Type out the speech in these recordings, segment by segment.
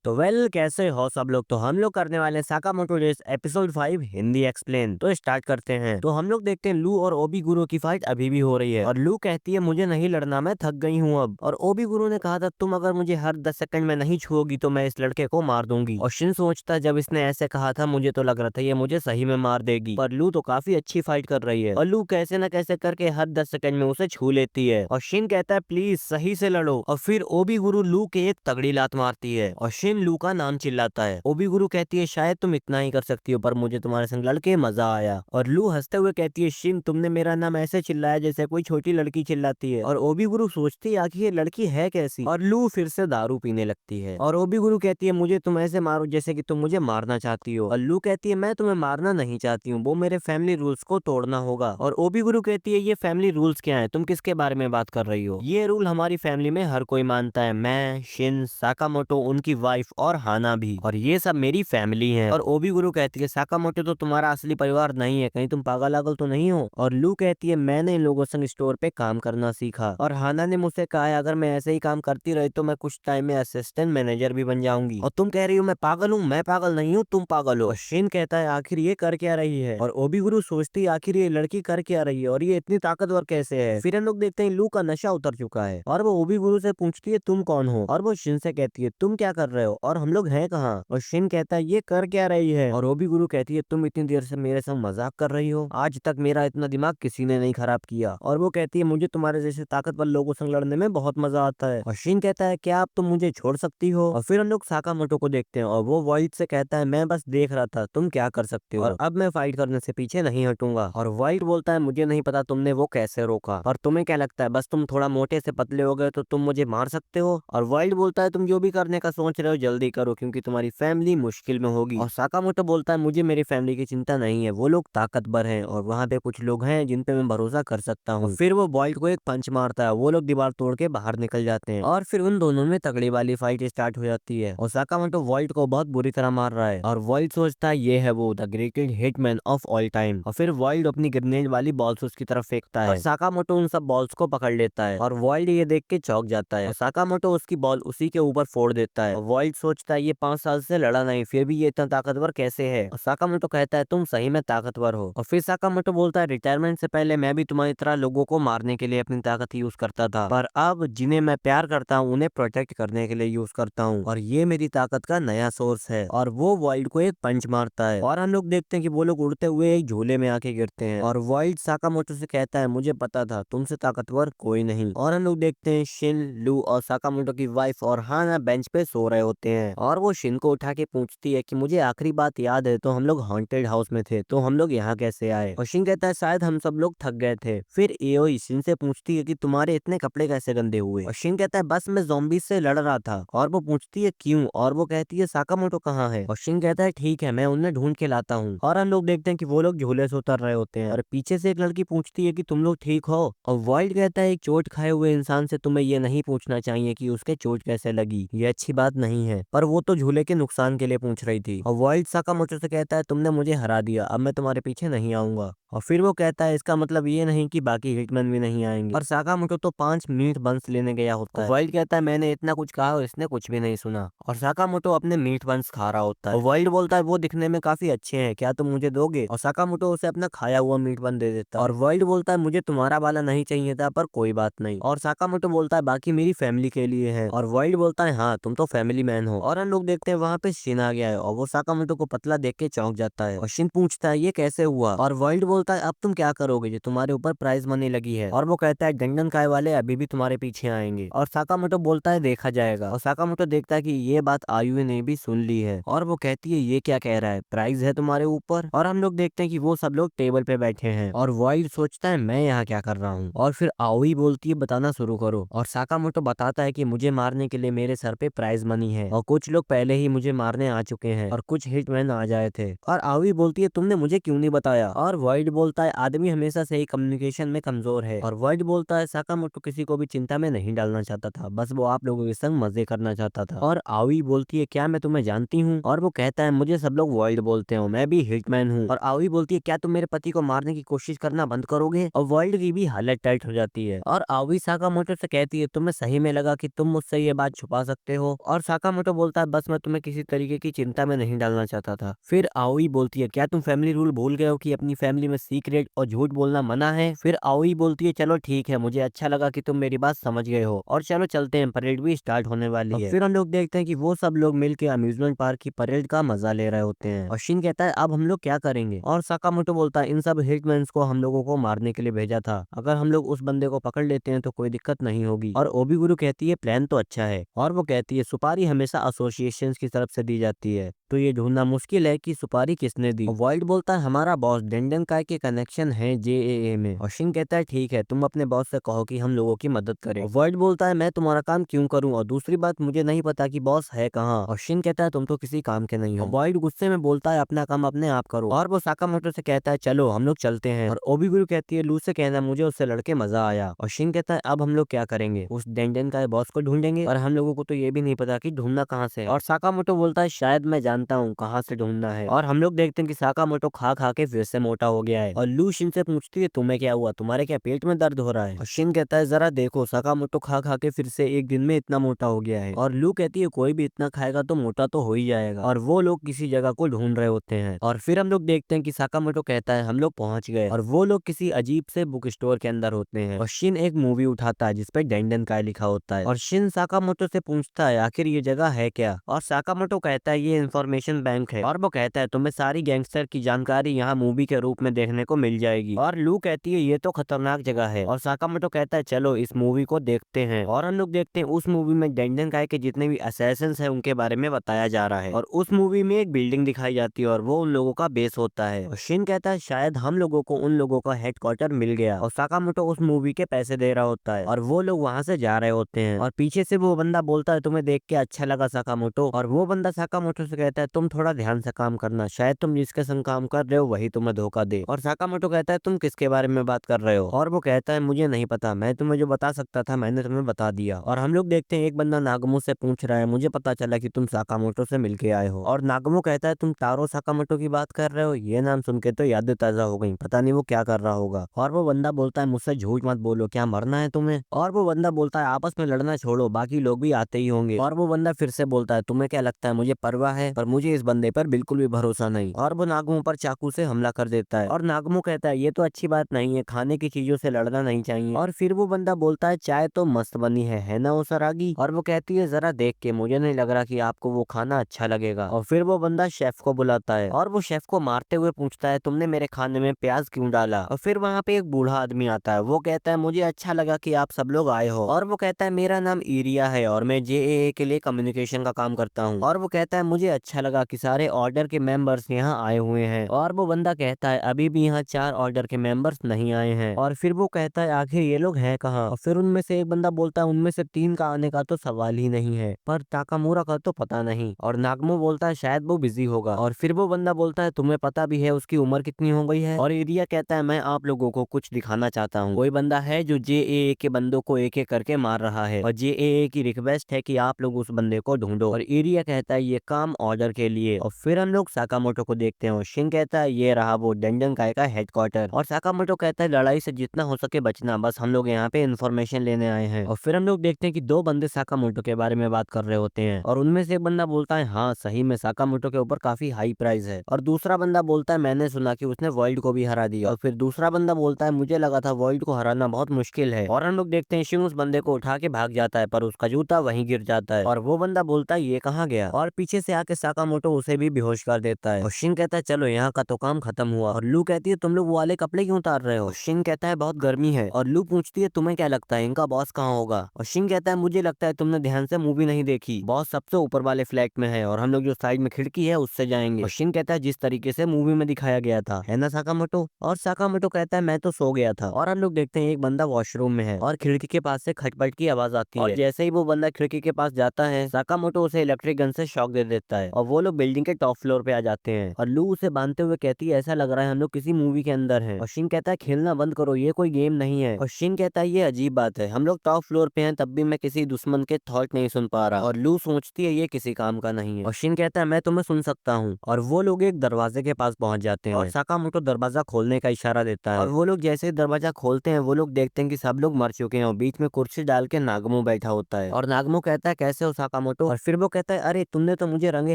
तो कैसे हो सब लोग। तो हम लोग करने वाले हैं साकामोटो रेस एपिसोड 5 हिंदी एक्सप्लेन। तो स्टार्ट करते हैं। तो हम लोग देखते हैं लू और ओबी गुरु की फाइट अभी भी हो रही है और लू कहती है मुझे नहीं लड़ना, मैं थक गई हूँ अब। और ओबी गुरु ने कहा था तुम अगर मुझे हर 10 सेकंड में नहीं छुओगी तो मैं इस लड़के को मार दूंगी। और शिन सोचता है जब इसने ऐसे कहा था मुझे तो लग रहा था ये मुझे सही में मार देगी, पर लू तो काफी अच्छी फाइट कर रही है और लू कैसे न कैसे करके हर 10 सेकंड में उसे छू लेती है। और शिन कहता है प्लीज सही से लड़ो। और फिर ओबी गुरु लू के एक तगड़ी लात मारती है और शिन लू का नाम चिल्लाता है। ओबी गुरु कहती है शायद तुम इतना ही कर सकती हो पर मुझे तुम्हारे संग लड़के मजा आया। और लू हंसते हुए कहती है शिन तुमने मेरा नाम ऐसे चिल्लाया जैसे कोई छोटी लड़की चिल्लाती है। और ओबी गुरु सोचती है आखिर ये लड़की है कैसी। और लू फिर से दारू पीने लगती है और ओबी गुरु कहती है मुझे तुम ऐसे मारो जैसे कि तुम मुझे मारना चाहती हो। और लू कहती है मैं तुम्हें मारना नहीं चाहती हूँ, वो मेरे फैमिली रूल्स को तोड़ना होगा। और ओबी गुरु कहती है ये फैमिली रूल्स क्या है, तुम किसके बारे में बात कर रही हो। ये रूल हमारी फैमिली में हर कोई मानता है, मैं, शिन, साकामोटो, उनकी वाइफ और हाना भी, और ये सब मेरी फैमिली है। और ओबी गुरु कहती है साकामोटो तो तुम्हारा असली परिवार नहीं है, कहीं तुम पागल आगल तो नहीं हो। और लू कहती है मैंने इन लोगों संग स्टोर पे काम करना सीखा और हाना ने मुझसे कहा है अगर मैं ऐसे ही काम करती रही तो मैं कुछ टाइम में असिस्टेंट मैनेजर भी बन जाऊंगी। और तुम कह रही हो मैं पागल हूँ, मैं पागल नहीं हूँ, तुम पागल हो। और शिन कहता है आखिर ये कर क्या रही है। और ओबी गुरु सोचती है आखिर ये लड़की कर क्या रही है और ये इतनी ताकतवर कैसे है। फिर हम लोग देखते हैं लू का नशा उतर चुका है और वो ओबी गुरु से पूछती है तुम कौन हो। और वो शिन से कहती है तुम क्या कर रहे हो और हम लोग हैं कहाँ। और शिन कहता है ये कर क्या रही है। और ओबी गुरु कहती है तुम इतनी देर से मेरे संग मजाक कर रही हो, आज तक मेरा इतना दिमाग किसी ने नहीं खराब किया। और वो कहती है मुझे तुम्हारे जैसे ताकतवर लोगों संग लड़ने में बहुत मजा आता है। और शिन कहता है क्या आप तुम मुझे छोड़ सकती हो। और फिर हम लोग साकामोटो को देखते हैं और वो वाइट से कहता है मैं बस देख रहा था तुम क्या कर सकते हो और अब मैं फाइट करने से पीछे नहीं हटूंगा। और वाइट बोलता है मुझे नहीं पता तुमने वो कैसे रोका और तुम्हें क्या लगता है बस तुम थोड़ा मोटे से पतले हो गए तो तुम मुझे मार सकते हो। और वाइट बोलता है तुम जो भी करने का सोच रहे हो जल्दी करो क्योंकि तुम्हारी फैमिली मुश्किल में होगी। और साकामोटो बोलता है मुझे मेरी फैमिली की चिंता नहीं है, वो लोग ताकतवर हैं और वहाँ पे कुछ लोग हैं जिन पे मैं भरोसा कर सकता हूँ। फिर वो वाइट को एक पंच मारता है, वो लोग दीवार तोड़ के बाहर निकल जाते हैं और फिर उन दोनों में तगड़ी वाली फाइट स्टार्ट हो जाती है। और साकामोटो वाइट को बहुत बुरी तरह मार रहा है और वाइट सोचता है ये है वो the greatest hitman of all time. और फिर वाइल्ड अपनी ग्रेनेड वाली बॉल्स उसकी तरफ फेंकता है और साकामोटो उन सब बॉल्स को पकड़ लेता है और वाइल्ड ये देख के चौंक जाता है और साकामोटो उसकी बॉल उसी के ऊपर फोड़ देता है। और वाइल्ड सोचता है ये 5 साल से लड़ा नहीं फिर भी ये इतना ताकतवर कैसे है। और साकामोटो कहता है तुम सही में ताकतवर हो। और फिर साकामोटो बोलता है रिटायरमेंट से पहले मैं भी तुम्हारी तरह लोगों को मारने के लिए अपनी ताकत यूज करता था, पर अब जिन्हें मैं प्यार करता हूँ उन्हें प्रोटेक्ट करने के लिए यूज करता हूँ और ये मेरी ताकत का नया सोर्स है। और वो वाइल्ड को एक पंच मारता है और हम लोग देखते हैं कि वो लोग उड़ते हुए एक झूले में आके गिरते हैं। और वाइल्ड साकामोटो से कहता है मुझे पता था तुमसे ताकतवर कोई नहीं। और हम लोग देखते हैं शिन, लू और साकामोटो की वाइफ और हाना बेंच पे सो रहे होते हैं और वो शिन को उठा के पूछती है कि मुझे आखिरी बात याद है तो हम लोग हॉन्टेड हाउस में थे तो हम लोग यहाँ कैसे आए। और शिन कहता है शायद हम सब लोग थक गए थे। फिर एओई शिन से पूछती है कि तुम्हारे इतने कपड़े कैसे गंदे हुए। और शिन कहता है बस मैं ज़ॉम्बी से लड़ रहा था। और वो पूछती है क्यों, और वो कहती है साकामोटो कहाँ है। और शिन कहता है ठीक है मैं उन्हें ढूंढ के लाता हूँ। और हम लोग देखते हैं कि वो लोग झूले से उतर रहे होते हैं और पीछे से एक लड़की पूछती है कि तुम लोग ठीक हो। और वाइल्ड कहता है एक चोट खाए हुए इंसान से तुम्हें ये नहीं पूछना चाहिए कि उसके चोट कैसे लगी, ये अच्छी बात नहीं है, पर वो तो झूले के नुकसान के लिए पूछ रही थी। और वाइल्ड साकामोटो से कहता है तुमने मुझे हरा दिया, अब मैं तुम्हारे पीछे नहीं आऊंगा। और फिर वो कहता है इसका मतलब ये नहीं कि बाकी हिटमैन भी नहीं आएंगे। और साकामोटो तो 5 मीट बंस लेने गया होता है। वाइल्ड कहता है मैंने इतना कुछ कहा और इसने कुछ भी नहीं सुना। और साकामोटो अपने मीट बंस खा रहा होता है और वाइल्ड बोलता है वो दिखने में काफी अच्छे हैं, क्या तुम मुझे दोगे। और साकामोटो उसे अपना खाया हुआ मीट बन दे देता है और वाइल्ड बोलता है मुझे तुम्हारा वाला नहीं चाहिए था पर कोई बात नहीं। और साकामोटो बोलता है बाकी मेरी फैमिली के लिए है। और वाइल्ड बोलता है हाँ तुम तो फैमिली मैन हो। और हम लोग देखते हैं वहाँ पे शिन आ गया है और वो साकामोटो को पतला देख के चौंक जाता है और शिन पूछता है ये कैसे हुआ। और वाइल्ड बोलता है अब तुम क्या करोगे जो तुम्हारे ऊपर प्राइज मनी लगी है। और वो कहता है डंडन काय वाले अभी भी तुम्हारे पीछे आएंगे। और साकामोटो बोलता है देखा जाएगा। और साकामोटो देखता है कि ये बात आयुए ने भी सुन ली है और वो कहती है ये क्या कह रहा है, प्राइज है तुम्हारे ऊपर। और हम लोग देखते हैं कि वो सब लोग टेबल पे बैठे हैं और वाइल्ड सोचता है मैं यहाँ क्या कर रहा हूँ। और फिर आउई बोलती है बताना शुरू करो। और साकामोटो बताता है कि मुझे मारने के लिए मेरे सर पे प्राइज मनी है और कुछ लोग पहले ही मुझे मारने आ चुके हैं और कुछ हिटमैन आ जाए थे। और आउई बोलती है तुमने मुझे क्यों नहीं बताया। और वाइल्ड बोलता है आदमी हमेशा से ही कम्युनिकेशन में कमजोर है। और वर्ल्ड बोलता है साकामोटो किसी को भी चिंता में नहीं डालना चाहता था, बस वो आप लोगों के संग मजे करना चाहता था। और आवी बोलती है क्या मैं तुम्हें जानती हूँ? और वो कहता है मुझे सब लोग वर्ल्ड बोलते हो, मैं भी हिटमैन हूँ। और आवी बोलती है क्या तुम मेरे पति को मारने की कोशिश करना बंद करोगे? और वर्ल्ड की भी हालत टाइट हो जाती है। और आवी साकामोटो से कहती है तुम्हें सही में लगा कि तुम मुझसे ये बात छुपा सकते हो? और साकामोटो बोलता है बस मैं तुम्हें किसी तरीके की चिंता में नहीं डालना चाहता था। फिर आवी बोलती है क्या तुम फैमिली रूल भूल गए हो कि अपनी फैमिली में सीक्रेट और झूठ बोलना मना है? फिर आवी बोलती है चलो ठीक है, मुझे अच्छा लगा कि तुम मेरी बात समझ गए हो और चलो चलते हैं, परेड भी स्टार्ट होने वाली है। फिर हम लोग देखते हैं कि वो सब लोग मिलकर अम्यूजमेंट पार्क की परेड का मजा ले रहे होते हैं। और शिन कहता है अब हम लोग क्या करेंगे? और साकामोटो बोलता है इन सब हिटमैन को हम लोगों को मारने के लिए भेजा था, अगर हम लोग उस बंदे को पकड़ लेते हैं तो कोई दिक्कत नहीं होगी। और ओबीगुरु कहती है प्लान तो अच्छा है। और वो कहती है सुपारी हमेशा एसोसिएशंस की तरफ से दी जाती है, तो ये ढूंढना मुश्किल है कि सुपारी किसने दी। वाइल्ड बोलता है हमारा बॉस डेंडन काय के कनेक्शन है जेएए में। और शिन कहता है ठीक है, तुम अपने बॉस से कहो कि हम लोगों की मदद करें। वाइल्ड बोलता है मैं तुम्हारा काम क्यों करूं, और दूसरी बात मुझे नहीं पता कि बॉस है कहाँ। और शिन कहता है तुम तो किसी काम के नहीं हो। वाइल्ड गुस्से में बोलता है अपना काम अपने आप करो। और वो साकामोटो से कहता है चलो हम लोग चलते हैं। और ओबीगुरु कहती है लू से कहना मुझे उससे लड़के मजा आया। और शिन कहता है अब हम लोग क्या करेंगे? उस डेंडन काय बॉस को ढूंढेंगे, और हम लोगों को तो ये भी नहीं पता कि ढूंढना कहाँ से है। और साकामोटो बोलता है शायद मैं जानता हूँ कहाँ से ढूंढना है। और हम लोग देखते हैं कि साकामोटो खा खा के फिर से मोटा हो गया है। और लू शिन से पूछती है तुम्हें क्या हुआ, तुम्हारे क्या पेट में दर्द हो रहा है? और शिन कहता है जरा देखो साकामोटो खा खा के फिर से एक दिन में इतना मोटा हो गया है। और लू कहती है कोई भी इतना खाएगा तो मोटा तो हो ही जाएगा। और वो लोग किसी जगह को ढूंढ रहे होते हैं। और फिर हम लोग देखते हैं कि साकामोटो कहता है हम लोग पहुंच गए। और वो लोग किसी अजीब से बुक स्टोर के अंदर होते हैं। और शिन एक मूवी उठाता है जिसपे डेंडन काय लिखा होता है। और शिन साकामोटो से पूछता है आखिर ये जगह है क्या? और साकामोटो कहता है ये इंफॉर्मेशन बैंक है। और वो कहता है तुम्हें सारी गैंगस्टर की जानकारी यहाँ मूवी के रूप में देखने को मिल जाएगी। और लू कहती है ये तो खतरनाक जगह है। और साकामोटो कहता है चलो इस मूवी को देखते हैं। और हम लोग देखते हैं उस मूवी में डेंडन काय के जितने भी असैसिन्स हैं उनके बारे में बताया जा रहा है। और उस मूवी में एक बिल्डिंग दिखाई जाती है और वो उन लोगों का बेस होता है। और शिन कहता है शायद हम लोगों को उन लोगों का हेडक्वार्टर मिल गया। और साकामोटो उस मूवी के पैसे दे रहा होता है और वो लोग वहां से जा रहे होते हैं। और पीछे से वो बंदा बोलता है तुम्हें देख के अच्छा लगा साकामोटो। और वो बंदा साकामोटो से कहता है तुम थोड़ा ध्यान से काम करना, शायद तुम जिसके संग काम कर रहे हो वही तुम्हें धोखा दे। और साकामोटो कहता है तुम किसके बारे में बात कर रहे हो? और वो कहता है मुझे नहीं पता, मैं तुम्हें जो बता सकता था मैंने तुम्हें बता दिया। और हम लोग देखते हैं एक बंदा नागमो से पूछ रहा है मुझे पता चला कि तुम साकामोटो से मिलके आए हो। और नागमो कहता है तुम तारो साकामोटो की बात कर रहे हो? ये नाम सुन के तो यादें ताजा हो गई, पता नहीं वो क्या कर रहा होगा। और वो बंदा बोलता है मुझसे झूठ मत बोलो, क्या मरना है तुम्हें? और वो बंदा बोलता है आपस में लड़ना छोड़ो, बाकी लोग भी आते ही होंगे। और वो बंदा फिर से बोलता है तुम्हें क्या लगता है मुझे परवाह है? पर मुझे इस बंदे पर बिल्कुल भी भरोसा नहीं। और वो नागमो पर चाकू से हमला कर देता है। और नागमो कहता है ये तो अच्छी बात नहीं है, खाने की चीजों से लड़ना नहीं चाहिए। और फिर वो बंदा बोलता है चाय तो मस्त बनी है ना ओसरागी? और वो कहती है जरा देख के मुझे नहीं लग रहा कि आपको वो खाना अच्छा लगेगा। और फिर वो बंदा शेफ को बुलाता है और वो शेफ को मारते हुए पूछता है तुमने मेरे खाने में प्याज क्यों डाला? और फिर वहाँ पे एक बूढ़ा आदमी आता है, वो कहता है मुझे अच्छा लगा कि आप सब लोग आए हो। और वो कहता है मेरा नाम एरिया है और मैं जेएए के लिए कम्युनिकेशन का काम करता हूँ। और वो कहता है मुझे अच्छा लगा कि सारे ऑर्डर के मेंबर्स यहाँ आए हुए हैं। और वो बंदा कहता है अभी भी यहाँ 4 ऑर्डर के मेंबर्स नहीं आए हैं। और फिर वो कहता है आखिर ये लोग हैं कहाँ? और फिर उनमें से एक बंदा बोलता है उनमें से 3 का आने का तो सवाल ही नहीं है, पर ताकामुरा का तो पता नहीं। और नागमो बोलता है शायद वो बिजी होगा। और फिर वो बंदा बोलता है तुम्हें पता भी है उसकी उम्र कितनी हो गई है? और एरिया कहता है मैं आप लोगों को कुछ दिखाना चाहता हूँ, कोई बंदा है जो जेएए के बंदों को एक एक करके मार रहा है और जेएए की रिक्वेस्ट है कि आप लोग उस बंदे को ढूंढो। और एरिया कहता है ये काम ऑर्डर के लिए। और फिर हम लोग साकामोटो को देखते हैं और शिन कहता है ये रहा वो डेंडन काय का हेडक्वार्टर। और साकामोटो कहता है लड़ाई से जितना हो सके बचना, बस हम लोग यहाँ पे इन्फॉर्मेशन लेने आए हैं। और फिर हम लोग देखते हैं कि 2 बंदे साकामोटो के बारे में बात कर रहे होते हैं और उनमें से एक बंदा बोलता है हाँ सही में साकामोटो के ऊपर काफी हाई प्राइस है। और दूसरा बंदा बोलता है मैंने सुना कि उसने वर्ल्ड को भी हरा दिया। और फिर दूसरा बंदा बोलता है मुझे लगा था वर्ल्ड को हराना बहुत मुश्किल है। और हम लोग देखते हैं शिन उस बंदे को उठा के भाग जाता है पर उसका जूता वहीं गिर जाता है। और वो बंदा बोलता है ये कहाँ गया? और पीछे से आके साकामोटो उसे भी बेहोश कर देता है। और शिन कहता है चलो यहाँ का तो काम खत्म हुआ। और लू कहती है तुम लोग वो वाले कपड़े क्यों उतार रहे हो? शिन कहता है बहुत गर्मी है। और लू पूछती है तुम्हें क्या लगता है इनका बॉस कहाँ होगा? और शिन कहता है मुझे लगता है तुमने ध्यान से मूवी नहीं देखी, बॉस सबसे ऊपर वाले फ्लैट में है और हम लोग जो साइड में खिड़की है उससे जाएंगे। और शिन कहता है जिस तरीके से मूवी में दिखाया गया था, है ना साकामोटो? और साकामोटो कहता है मैं तो सो गया था। और हम लोग देखते हैं एक बंदा वॉशरूम में है और खिड़की के पास से खटपट की आवाज आती है। और जैसे ही वो बंदा खिड़की के पास जाता है साकामोटो उसे इलेक्ट्रिक गन से शॉक दे देता है और वो लोग बिल्डिंग के टॉप फ्लोर पे आ जाते हैं और लू उसे बांधते हुए कहती है ऐसा लग रहा है हम लोग किसी मूवी के अंदर हैं। और शिन कहता है खेलना बंद करो, ये कोई गेम नहीं है। और शिन कहता है ये अजीब बात है, हम लोग टॉप फ्लोर पे हैं तब भी मैं किसी दुश्मन के थॉट नहीं सुन पा रहा। और लू सोचती है ये किसी काम का नहीं है। और शिन कहता है मैं तुम्हें सुन सकता हूँ। और वो लोग एक दरवाजे के पास पहुंच जाते हैं और साकामोटो दरवाजा खोलने का इशारा देता है। और वो लोग जैसे ही दरवाजा खोलते हैं वो लोग देखते हैं कि सब लोग मर चुके हैं और बीच में कुर्सी डाल के नागमो बैठा होता है। और नागमो कहता है कैसे हो साकामोटो। और फिर वो कहता है अरे तुमने तो मुझे रंगे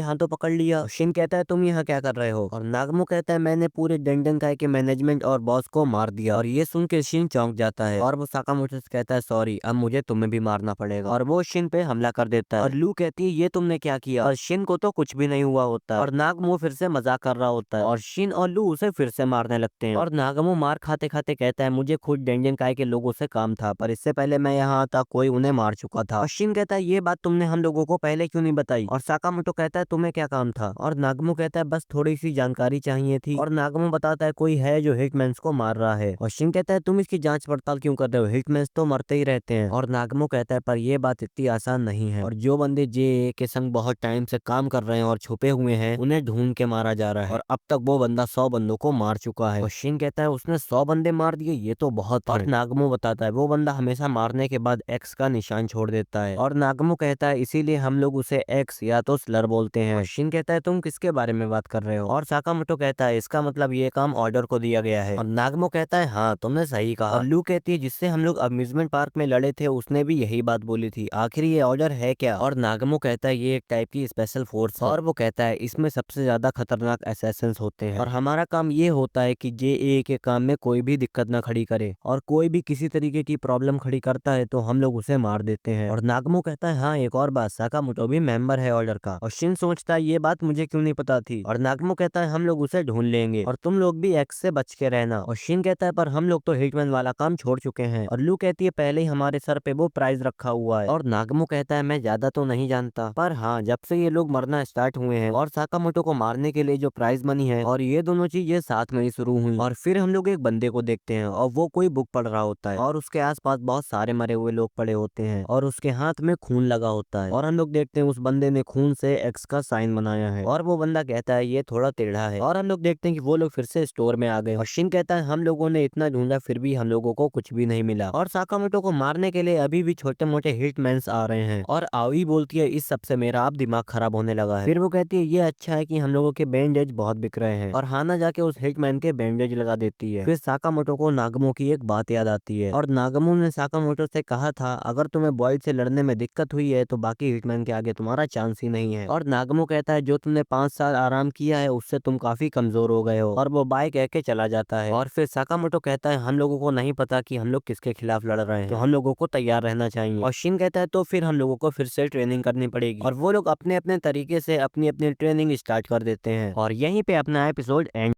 हाथों पकड़ लिया। और शिन कहता है तुम यहाँ क्या कर रहे हो। और नागमो कहता है मैंने पूरे डंडन काय के मैनेजमेंट और बॉस को मार दिया। और ये सुन के शिन चौंक जाता है और वो साकामोटो से कहता है सॉरी, अब मुझे तुम्हें भी मारना पड़ेगा। और वो शिन पे हमला कर देता है। और लू कहती है ये तुमने क्या किया। और शिन को तो कुछ भी नहीं हुआ होता है और नागमो फिर से मजाक कर रहा होता है और शिन और लू उसे फिर से मारने लगते हैं। और नागमो मार खाते खाते कहता है मुझे खुद डेंजन काय के लोगों से काम था, पर इससे पहले मैं यहाँ आता कोई उन्हें मार चुका था। और शिन कहता है ये बात तुमने हम लोगों को पहले क्यों नहीं बताई। और साकामोटो कहता है तुम्हें क्या काम था। और नागमो कहता है बस थोड़ी सी जानकारी चाहिए थी। और नागमो बताता है कोई है जो हिटमैन्स को मार रहा है। और शिन कहता है तुम इसकी जांच पड़ताल क्यों कर रहे हो, हिटमैन्स तो मरते ही रहते हैं। और नागमो कहता है पर यह बात इतनी आसान नहीं है और जो बंदे जे के संग बहुत टाइम से काम कर रहे हैं और छुपे हुए हैं उन्हें ढूंढ के मारा जा रहा है। और अब तक वो बंदा 100 बंदों को मार चुका है। और शिन कहता है उसने 100 बंदे मार दिए, ये तो बहुत है। और नागमो बताता है वो बंदा हमेशा मारने के बाद एक्स का निशान छोड़ देता है। और नागमो कहता है इसीलिए हम लोग उसे एक्स या तो स्लर बोलते हैं। और शिन कहता है तुम किसके बारे में बात कर रहे हो। और साकामोटो कहता है इसका मतलब ये काम ऑर्डर को दिया गया है। और नागमो कहता है हाँ तुमने सही कहा। और लू कहती है जिससे हम लोग अम्यूजमेंट पार्क में लड़े थे उसने भी यही बात बोली थी, आखिर ये ऑर्डर है क्या। और नागमो कहता है ये एक टाइप की स्पेशल फोर्स है। और वो कहता है इसमें सबसे ज्यादा खतरनाक असैसिन्स होते हैं और हमारा काम ये होता है कि जे के काम में कोई भी दिक्कत ना खड़ी करे और कोई भी किसी तरीके की प्रॉब्लम खड़ी करता है तो हम लोग उसे मार देते हैं। और नागमो कहता है हाँ एक और बात, साकामोटो भी मेंबर है ऑर्डर का। और शिन सोचता है ये बात मुझे क्यों नहीं पता थी। और नागमो कहता है हम लोग उसे ढूंढ लेंगे और तुम लोग भी एक्स से बच के रहना। और शिन कहता है पर हम लोग तो हिटमैन वाला काम छोड़ चुके हैं। और लू कहती है पहले ही हमारे सर पे वो प्राइज रखा हुआ है। और नागमो कहता है मैं ज्यादा तो नहीं जानता पर हाँ जब से ये लोग मरना स्टार्ट हुए हैं और साकामोटो को मारने के लिए जो प्राइज मनी है और ये दोनों चीजें साथ में ही शुरू हुई। और फिर हम लोग एक बंदे को देखते हैं और वो कोई बुक पढ़ रहा होता है और उसके आसपास बहुत सारे मरे हुए लोग पड़े होते हैं और उसके हाथ में खून लगा होता है। और हम लोग देखते हैं उस बंदे ने खून से एक्स का साइन बनाया है और वो बंदा कहता है ये थोड़ा टेढ़ा है। और हम लोग देखते हैं कि वो लोग फिर से स्टोर में आ गए और शिन कहता है हम लोगों ने इतना ढूंढा फिर भी हम लोगों को कुछ भी नहीं मिला और साकामोटो को मारने के लिए अभी भी छोटे मोटे हिटमैन्स आ रहे हैं। और आवी बोलती है इस सबसे मेरा अब दिमाग खराब होने लगा है। फिर वो कहती है ये अच्छा है कि हम लोगों के बैंडेज बहुत बिक रहे हैं। और हाना जाके उस हिटमैन के बैंडेज लगा देती है। फिर साकामोटो को नागमो की एक बात याद आती है और नागमो ने साकामोटो से कहा था अगर तुम्हें बॉयड से लड़ने में दिक्कत हुई है तो बाकी हिटमैन के आगे तुम्हारा चांस ही नहीं है। और नागमो कहता है जो तुमने 5 साल आराम किया है उससे तुम काफी कमजोर हो गए हो। और वो बाय कह के चला जाता है। और फिर साकामोटो कहता है हम लोगों को नहीं पता कि हम लोग किसके खिलाफ लड़ रहे हैं तो हम लोगों को तैयार रहना चाहिए। और शिन कहता है तो फिर हम लोगों को फिर से ट्रेनिंग करनी पड़ेगी। और वो लोग अपने अपने तरीके से अपनी अपनी ट्रेनिंग स्टार्ट कर देते हैं और यहीं पे अपना एपिसोड एंड